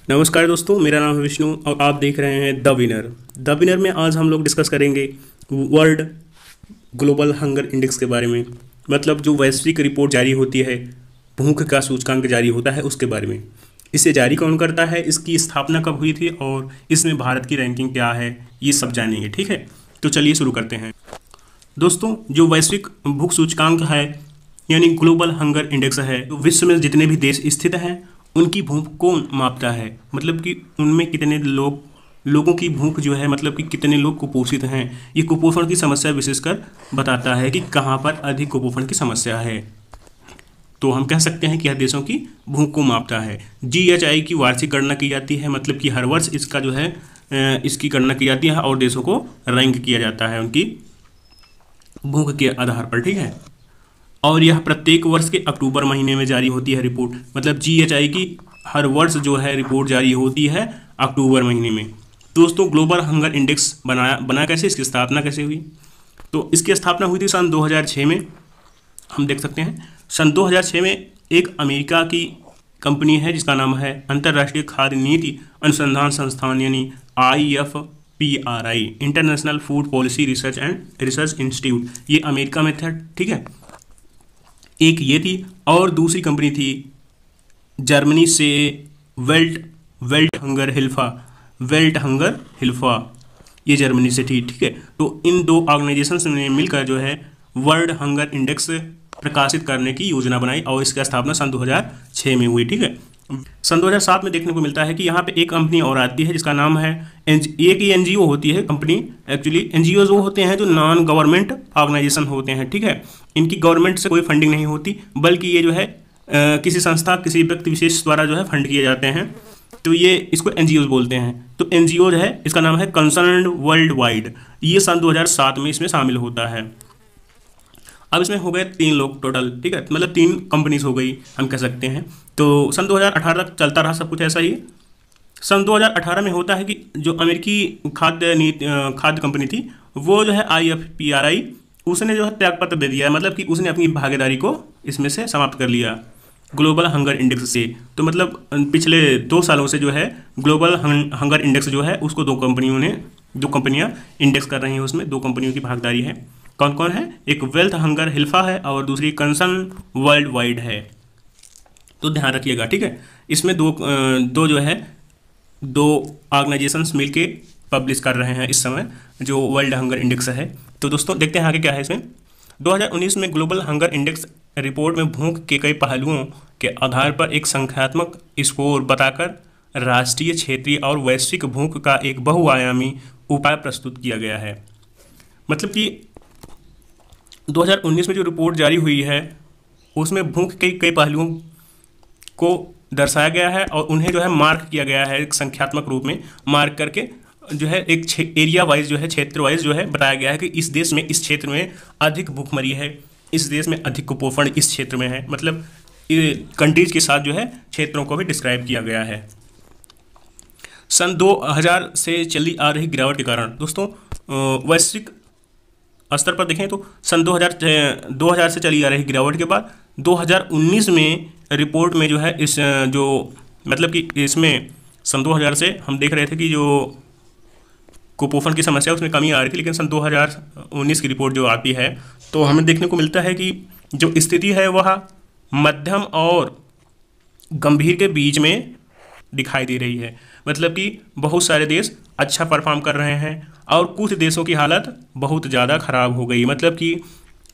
नमस्कार दोस्तों, मेरा नाम है विष्णु और आप देख रहे हैं द विनर। द विनर में आज हम लोग डिस्कस करेंगे वर्ल्ड ग्लोबल हंगर इंडेक्स के बारे में। मतलब जो वैश्विक रिपोर्ट जारी होती है, भूख का सूचकांक जारी होता है, उसके बारे में। इसे जारी कौन करता है, इसकी स्थापना कब हुई थी और इसमें भारत की रैंकिंग क्या है, ये सब जानेंगे। ठीक है, तो चलिए शुरू करते हैं। दोस्तों, जो वैश्विक भूख सूचकांक है यानी ग्लोबल हंगर इंडेक्स है, तो विश्व में जितने भी देश स्थित हैं उनकी भूख को मापता है। मतलब कि उनमें कितने लोगों की भूख जो है, मतलब कि कितने लोग कुपोषित हैं। ये कुपोषण की समस्या विशेषकर बताता है कि कहाँ पर अधिक कुपोषण की समस्या है। तो हम कह सकते हैं कि यह देशों की भूख को मापता है। GHI की वार्षिक गणना की जाती है, मतलब कि हर वर्ष इसका जो है इसकी गणना की जाती है और देशों को रैंक किया जाता है उनकी भूख के आधार पर। ठीक है, और यह प्रत्येक वर्ष के अक्टूबर महीने में जारी होती है रिपोर्ट। मतलब GHI की हर वर्ष जो है रिपोर्ट जारी होती है अक्टूबर महीने में। दोस्तों, ग्लोबल हंगर इंडेक्स बना कैसे, इसकी स्थापना कैसे हुई? तो इसकी स्थापना हुई थी सन 2006 में। हम देख सकते हैं सन 2006 में एक अमेरिका की कंपनी है जिसका नाम है अंतर्राष्ट्रीय खाद्य नीति अनुसंधान संस्थान यानी IFPRI, international food policy research institute. ये अमेरिका में था। ठीक है, एक ये थी और दूसरी कंपनी थी जर्मनी से वेल्ट हंगर हिल्फा, ये जर्मनी से थी। ठीक है, तो इन दो ऑर्गेनाइजेशंस ने मिलकर जो है वर्ल्ड हंगर इंडेक्स प्रकाशित करने की योजना बनाई और इसकी स्थापना सन 2006 में हुई। ठीक है, सन 2007 में देखने को मिलता है कि यहाँ पे एक कंपनी और आती है जिसका नाम है एक ही NGO होती है कंपनी। एक्चुअली NGOs वो होते हैं जो नॉन गवर्नमेंट ऑर्गेनाइजेशन होते हैं। ठीक है, इनकी गवर्नमेंट से कोई फंडिंग नहीं होती, बल्कि ये जो है किसी संस्था किसी व्यक्ति विशेष द्वारा जो है फंड किए जाते हैं। तो ये इसको NGOs बोलते हैं। तो NGO जो है इसका नाम है कंसर्न्ड वर्ल्ड वाइड। ये सन 2007 में इसमें शामिल होता है। अब इसमें हो गए 3 लोग टोटल। ठीक है, मतलब 3 कंपनीज हो गई हम कह सकते हैं। तो सन 2018 तक चलता रहा सब कुछ ऐसा ही। सन 2018 में होता है कि जो अमेरिकी खाद्य कंपनी थी वो जो है IFPRI, उसने जो है त्यागपत्र दे दिया है। मतलब कि उसने अपनी भागीदारी को इसमें से समाप्त कर लिया ग्लोबल हंगर इंडेक्स से। तो मतलब पिछले 2 सालों से जो है ग्लोबल हंगर इंडेक्स जो है उसको 2 कंपनियां इंडेक्स कर रही हैं। उसमें 2 कंपनियों की भागीदारी है। कौन कौन है? एक वेल्थ हंगर हिल्फा है और दूसरी कंसर्न वर्ल्ड वाइड है। तो ध्यान रखिएगा। ठीक है, इसमें दो जो है 2 ऑर्गेनाइजेशंस मिलके पब्लिश कर रहे हैं इस समय जो वर्ल्ड हंगर इंडेक्स है। तो दोस्तों देखते हैं आगे क्या है इसमें। 2019 में ग्लोबल हंगर इंडेक्स रिपोर्ट में भूख के कई पहलुओं के आधार पर एक संख्यात्मक स्कोर बताकर राष्ट्रीय, क्षेत्रीय और वैश्विक भूख का एक बहुआयामी उपाय प्रस्तुत किया गया है। मतलब कि 2019 में जो रिपोर्ट जारी हुई है उसमें भूख के कई पहलुओं को दर्शाया गया है और उन्हें जो है मार्क किया गया है, एक संख्यात्मक रूप में मार्क करके जो है एक एरिया वाइज जो है, क्षेत्र वाइज जो है बताया गया है कि इस देश में इस क्षेत्र में अधिक भूखमरी है, इस देश में अधिक कुपोषण इस क्षेत्र में है। मतलब कंट्रीज के साथ जो है क्षेत्रों को भी डिस्क्राइब किया गया है। सन 2000 से चली आ रही गिरावट के कारण दोस्तों वैश्विक स्तर पर देखें तो सन 2000 से चली आ रही गिरावट के बाद 2019 में रिपोर्ट में जो है इस जो मतलब कि इसमें सन 2000 से हम देख रहे थे कि जो कुपोषण की समस्या उसमें कमी आ रही थी, लेकिन सन 2019 की रिपोर्ट जो आती है तो हमें देखने को मिलता है कि जो स्थिति है वह मध्यम और गंभीर के बीच में दिखाई दे रही है। मतलब कि बहुत सारे देश अच्छा परफॉर्म कर रहे हैं और कुछ देशों की हालत बहुत ज़्यादा ख़राब हो गई। मतलब कि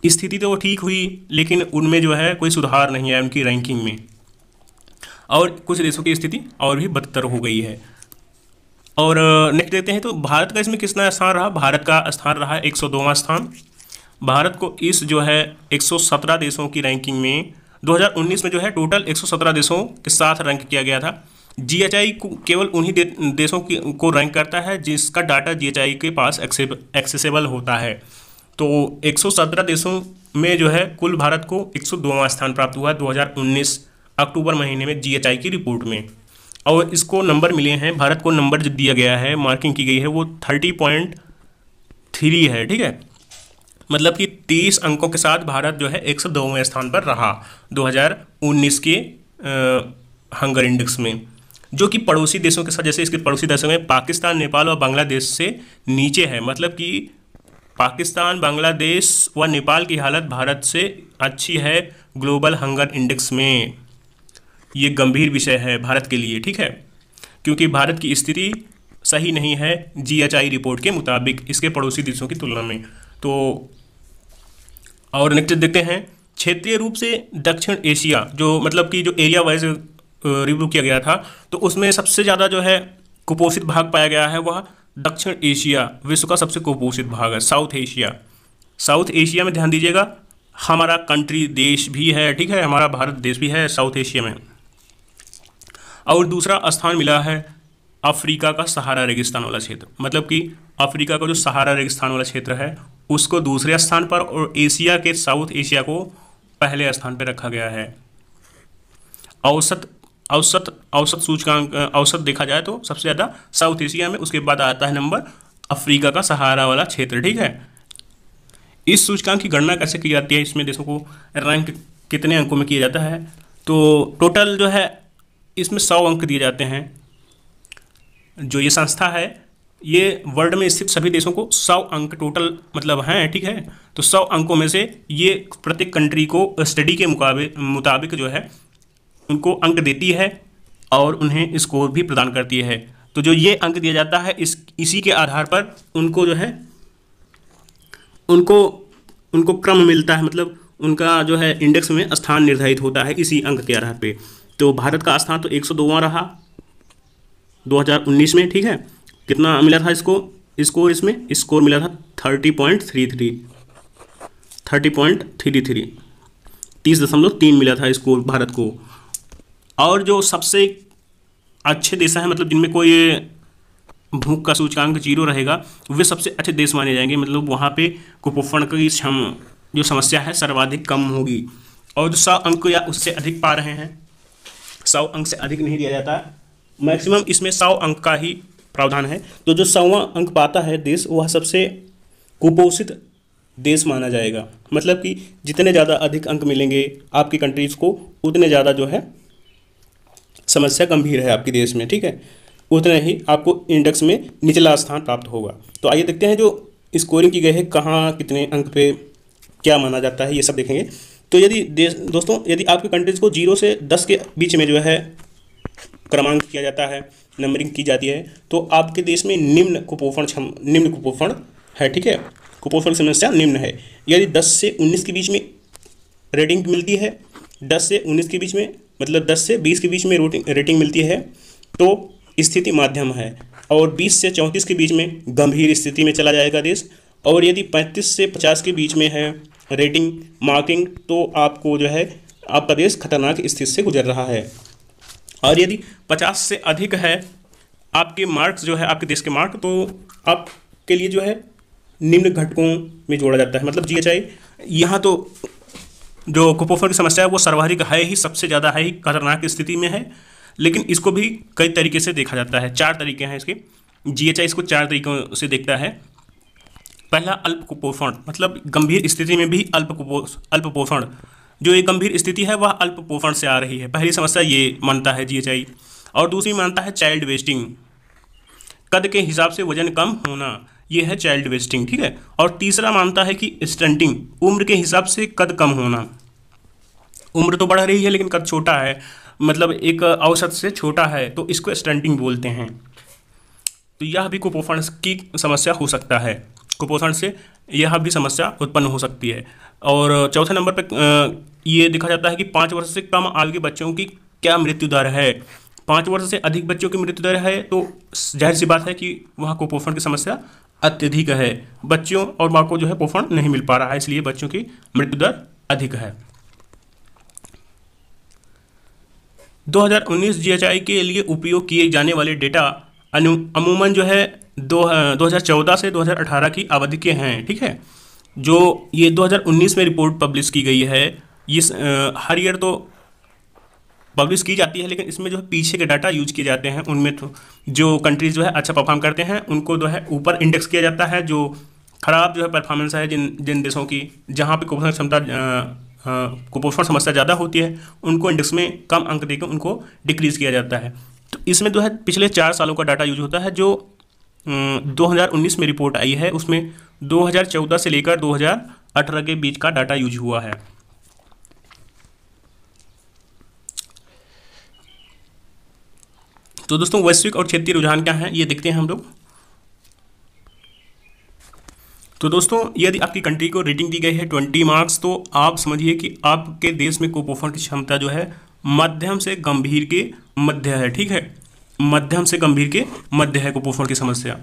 स्थिति तो ठीक हुई लेकिन उनमें जो है कोई सुधार नहीं है उनकी रैंकिंग में, और कुछ देशों की स्थिति और भी बदतर हो गई है। और नेक्स्ट देखते हैं तो भारत का इसमें कितना स्थान रहा। भारत का स्थान रहा 102वां स्थान। भारत को इस जो है 117 देशों की रैंकिंग में 2019 में जो है टोटल 117 देशों के साथ रैंक किया गया था। GHI को केवल उन्हीं देशों को रैंक करता है जिसका डाटा GHI के पास एक्सेसिबल होता है। तो 117 देशों में जो है कुल भारत को 102वां स्थान प्राप्त हुआ 2019 अक्टूबर महीने में GHI की रिपोर्ट में। और इसको नंबर मिले हैं, भारत को नंबर जो दिया गया है, मार्किंग की गई है वो 30.3 है। ठीक है, मतलब कि 30 अंकों के साथ भारत जो है 102वें स्थान पर रहा 2019 के हंगर इंडेक्स में। जो कि पड़ोसी देशों के साथ, जैसे इसके पड़ोसी देशों में पाकिस्तान, नेपाल और बांग्लादेश से नीचे है। मतलब कि पाकिस्तान, बांग्लादेश व नेपाल की हालत भारत से अच्छी है ग्लोबल हंगर इंडेक्स में। ये गंभीर विषय है भारत के लिए, ठीक है, क्योंकि भारत की स्थिति सही नहीं है जीएचआई रिपोर्ट के मुताबिक इसके पड़ोसी देशों की तुलना में। तो और नेक्स्ट देखते हैं, क्षेत्रीय रूप से दक्षिण एशिया, जो मतलब कि जो एरिया वाइज रिव्यू किया गया था, तो उसमें सबसे ज़्यादा जो है कुपोषित भाग पाया गया है वह दक्षिण एशिया विश्व का सबसे कुपोषित भाग है। साउथ एशिया, साउथ एशिया में ध्यान दीजिएगा, हमारा कंट्री देश भी है, ठीक है, हमारा भारत देश भी है साउथ एशिया में। और दूसरा स्थान मिला है अफ्रीका का सहारा रेगिस्तान वाला क्षेत्र, मतलब कि अफ्रीका का जो सहारा रेगिस्तान वाला क्षेत्र है उसको दूसरे स्थान पर, और एशिया के साउथ एशिया को पहले स्थान पर रखा गया है। औसत औसत औसत सूचकांक, औसत देखा जाए तो सबसे ज़्यादा साउथ एशिया में, उसके बाद आता है नंबर अफ्रीका का सहारा वाला क्षेत्र, ठीक है। इस सूचकांक की गणना कैसे की जाती है, इसमें देशों को रैंक कितने अंकों में किया जाता है, तो टोटल जो है इसमें 100 अंक दिए जाते हैं। जो ये संस्था है ये वर्ल्ड में स्थित सभी देशों को 100 अंक टोटल मतलब हैं, ठीक है। तो 100 अंकों में से ये प्रत्येक कंट्री को स्टडी के मुताबिक जो है उनको अंक देती है और उन्हें स्कोर भी प्रदान करती है। तो जो ये अंक दिया जाता है इसी के आधार पर उनको जो है उनको क्रम मिलता है, मतलब उनका जो है इंडेक्स में स्थान निर्धारित होता है इसी अंक के आधार पे। तो भारत का स्थान तो 102वां रहा 2019 में, ठीक है। कितना मिला था इसको स्कोर, इसमें स्कोर मिला था 30.33 30.3 मिला था स्कोर भारत को। और जो सबसे अच्छे देश हैं, मतलब जिनमें कोई भूख का सूचकांक 0 रहेगा, वे सबसे अच्छे देश माने जाएंगे, मतलब वहाँ पे कुपोषण की जो समस्या है सर्वाधिक कम होगी। और जो 100 अंक या उससे अधिक पा रहे हैं, 100 अंक से अधिक नहीं दिया जाता, मैक्सिमम इसमें 100 अंक का ही प्रावधान है। तो जो 100वां अंक पाता है देश, वह सबसे कुपोषित देश माना जाएगा। मतलब कि जितने ज़्यादा अधिक अंक मिलेंगे आपकी कंट्रीज़ को, उतने ज़्यादा जो है समस्या गंभीर है आपके देश में, ठीक है, उतने ही आपको इंडेक्स में निचला स्थान प्राप्त होगा। तो आइए देखते हैं जो स्कोरिंग की गई है, कहाँ कितने अंक पे क्या माना जाता है, ये सब देखेंगे। तो यदि दोस्तों यदि आपकी कंट्रीज़ को 0 से 10 के बीच में जो है क्रमांक किया जाता है, नंबरिंग की जाती है, तो आपके देश में निम्न कुपोषण है, ठीक है, कुपोषण समस्या निम्न है। यदि 10 से 19 के बीच में रेटिंग मिलती है, 10 से 19 के बीच में मतलब 10 से 20 के बीच में रेटिंग मिलती है तो स्थिति माध्यम है, और 20 से 34 के बीच में गंभीर स्थिति में चला जाएगा देश। और यदि 35 से 50 के बीच में है रेटिंग मार्किंग, तो आपको जो है आपका देश खतरनाक स्थिति से गुजर रहा है। और यदि 50 से अधिक है आपके मार्क्स जो है आपके देश के मार्क, तो आपके लिए जो है निम्न घटकों में जोड़ा जाता है। मतलब जीएचआई यहाँ तो जो कुपोषण की समस्या है वो सर्वाधिक है ही, सबसे ज़्यादा है ही, खतरनाक स्थिति में है। लेकिन इसको भी कई तरीके से देखा जाता है, 4 तरीके हैं इसके। जीएचआई इसको 4 तरीकों से देखता है। पहला अल्प कुपोषण, मतलब गंभीर स्थिति में भी अल्प पोषण, जो एक गंभीर स्थिति है वह अल्प पोषण से आ रही है, पहली समस्या ये मानता है जीएचआई। और दूसरी मानता है चाइल्ड वेस्टिंग, कद के हिसाब से वजन कम होना, ये है चाइल्ड वेस्टिंग, ठीक है। और तीसरा मानता है कि स्टंटिंग, उम्र के हिसाब से कद कम होना, उम्र तो बढ़ रही है लेकिन कद छोटा है, मतलब एक औसत से छोटा है, तो इसको स्टंटिंग बोलते हैं। तो यह भी कुपोषण की समस्या हो सकता है, कुपोषण से यह भी समस्या उत्पन्न हो सकती है। और चौथे नंबर पर ये देखा जाता है कि 5 वर्ष से कम आयु के बच्चों की क्या मृत्यु दर है। 5 वर्ष से अधिक बच्चों की मृत्यु दर है तो जाहिर सी बात है कि वहाँ कुपोषण की समस्या अत्यधिक है, बच्चों और माँ को जो है पोषण नहीं मिल पा रहा है, इसलिए बच्चों की मृत्यु दर अधिक है। 2019 जीएचआई के लिए उपयोग किए जाने वाले डेटा अमूमन जो है 2014 से 2018 की अवधि के हैं, ठीक है। जो ये 2019 में रिपोर्ट पब्लिश की गई है, ये हर ईयर तो पब्लिश की जाती है, लेकिन इसमें जो है पीछे के डाटा यूज किए जाते हैं, उनमें तो जो कंट्रीज जो है अच्छा परफॉर्म करते हैं उनको जो है ऊपर इंडेक्स किया जाता है, जो खराब जो है परफॉर्मेंस है जिन देशों की जहाँ पे कुपोषण समस्या ज़्यादा होती है उनको इंडेक्स में कम अंक देकर उनको डिक्रीज़ किया जाता है। तो इसमें जो है पिछले 4 सालों का डाटा यूज होता है। जो 2019 में रिपोर्ट आई है उसमें 2014 से लेकर 2018 के बीच का डाटा यूज हुआ है। तो दोस्तों वैश्विक और क्षेत्रीय रुझान क्या है ये देखते हैं हम लोग। तो दोस्तों यदि आपकी कंट्री को रेटिंग दी गई है 20 मार्क्स, तो आप समझिए कि आपके देश में कुपोषण की क्षमता जो है मध्यम से गंभीर के मध्य है। ठीक है, मध्यम से गंभीर के मध्य है कुपोषण की समस्या।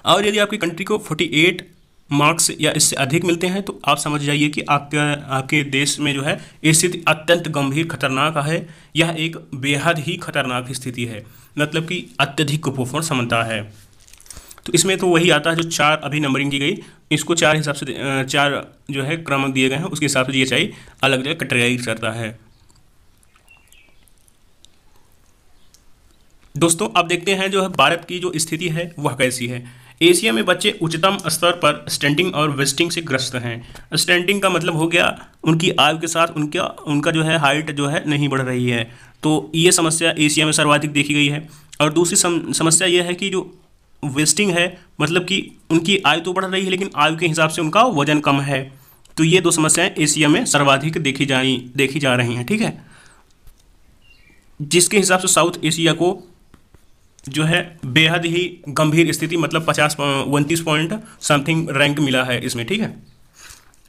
और यदि आपकी कंट्री को 48 मार्क्स या इससे अधिक मिलते हैं तो आप समझ जाइए कि आपके देश में जो है स्थिति अत्यंत गंभीर खतरनाक है। यह एक बेहद ही खतरनाक स्थिति है, मतलब कि अत्यधिक कुपोषण समस्या है। तो इसमें तो वही आता है जो 4 अभी नंबरिंग की गई, इसको 4 हिसाब से 4 जो है क्रमांक दिए गए हैं, उसके हिसाब से जीएचआई अलग अलग कैटेगराइज करता है। दोस्तों अब देखते हैं जो है भारत की जो स्थिति है वह कैसी है। एशिया में बच्चे उच्चतम स्तर पर स्टंटिंग और वेस्टिंग से ग्रस्त हैं। स्टंटिंग का मतलब हो गया उनकी आयु के साथ उनका जो है हाइट जो है नहीं बढ़ रही है। तो ये समस्या एशिया में सर्वाधिक देखी गई है। और दूसरी समस्या ये है कि जो वेस्टिंग है, मतलब कि उनकी आयु तो बढ़ रही है लेकिन आयु के हिसाब से उनका वजन कम है। तो ये 2 समस्याएं एशिया में सर्वाधिक देखी जा रही हैं। ठीक है, जिसके हिसाब से साउथ एशिया को जो है बेहद ही गंभीर स्थिति, मतलब 29 पॉइंट समथिंग रैंक मिला है इसमें। ठीक है,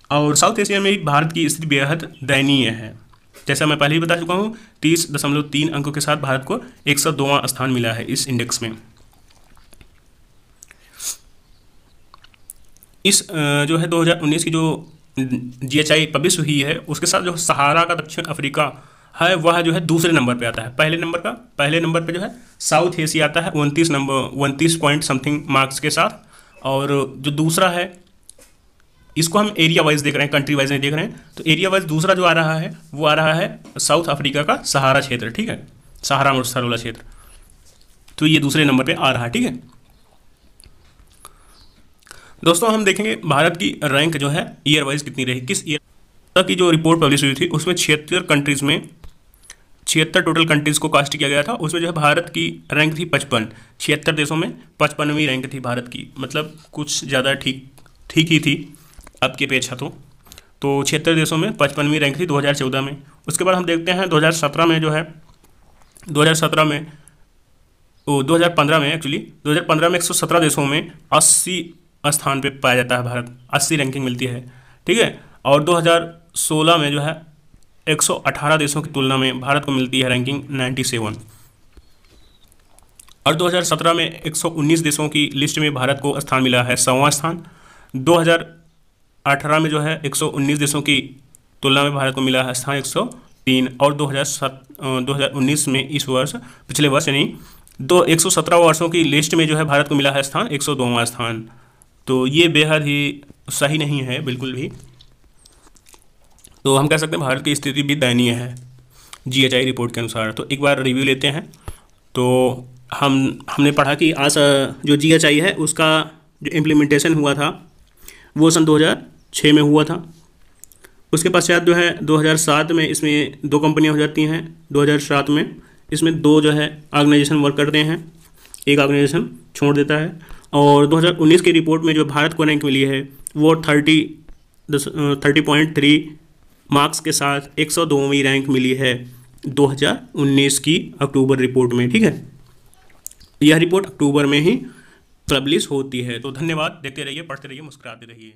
और साउथ एशिया में भारत की स्थिति बेहद दयनीय है। जैसा मैं पहले ही बता चुका हूँ, 30.3 अंकों के साथ भारत को 102वां स्थान मिला है इस इंडेक्स में। इस जो है 2019 की जो जीएचआई पब्लिश हुई है उसके साथ जो सहारा का दक्षिण अफ्रीका है वह जो है दूसरे नंबर पे आता है। पहले नंबर पे जो है साउथ एशिया आता है 29 पॉइंट समथिंग मार्क्स के साथ। और जो दूसरा है इसको हम एरिया वाइज देख रहे हैं, कंट्री वाइज नहीं देख रहे हैं। तो एरिया वाइज दूसरा जो आ रहा है वो आ रहा है साउथ अफ्रीका का सहारा क्षेत्र। ठीक है, सहारा मुस्तरला क्षेत्र, तो ये दूसरे नंबर पे आ रहा है। ठीक है दोस्तों, हम देखेंगे भारत की रैंक जो है ईयर वाइज कितनी रही। किस ईयर की जो रिपोर्ट पब्लिश हुई थी उसमें 76 कंट्रीज़ में 76 टोटल कंट्रीज़ को कास्ट किया गया था। उसमें जो है भारत की रैंक थी 55। 76 देशों में 55वीं रैंक थी भारत की, मतलब कुछ ज़्यादा ठीक ही थी अब की अपेक्षा। तो 76 देशों में 55वीं रैंक थी 2014 में। उसके बाद हम देखते हैं 2017 में जो है 2015 में एक्चुअली 2015 में 117 देशों में 80 स्थान पे पाया जाता है भारत, 80 रैंकिंग मिलती है। ठीक है, और 2016 में जो है 118 देशों की तुलना में भारत को मिलती है रैंकिंग 97। और 2017 में 119 देशों की लिस्ट में भारत को स्थान मिला है 100वां स्थान। 2018 में जो है 119 देशों की तुलना में भारत को मिला है स्थान 103। और 2019 में इस वर्ष, पिछले वर्ष यानी 117 वर्षों की लिस्ट में जो है भारत को मिला है स्थान 102वां स्थान। तो ये बेहद ही सही नहीं है बिल्कुल भी। तो हम कह सकते हैं भारत की स्थिति भी दयनीय है जीएचआई रिपोर्ट के अनुसार। तो एक बार रिव्यू लेते हैं। तो हमने पढ़ा कि आज जो जीएचआई है उसका जो इम्प्लीमेंटेशन हुआ था वो सन 2006 में हुआ था। उसके पश्चात जो है 2007 में इसमें 2 कंपनियां हो जाती हैं। 2007 में इसमें 2 जो है ऑर्गेनाइजेशन वर्क करते हैं, एक ऑर्गेनाइजेशन छोड़ देता है। और 2019 की रिपोर्ट में जो भारत को रैंक मिली है वो 30.3 मार्क्स के साथ 102वीं रैंक मिली है 2019 की अक्टूबर रिपोर्ट में। ठीक है, यह रिपोर्ट अक्टूबर में ही पब्लिश होती है। तो धन्यवाद, देखते रहिए, पढ़ते रहिए, मुस्कुराते रहिए।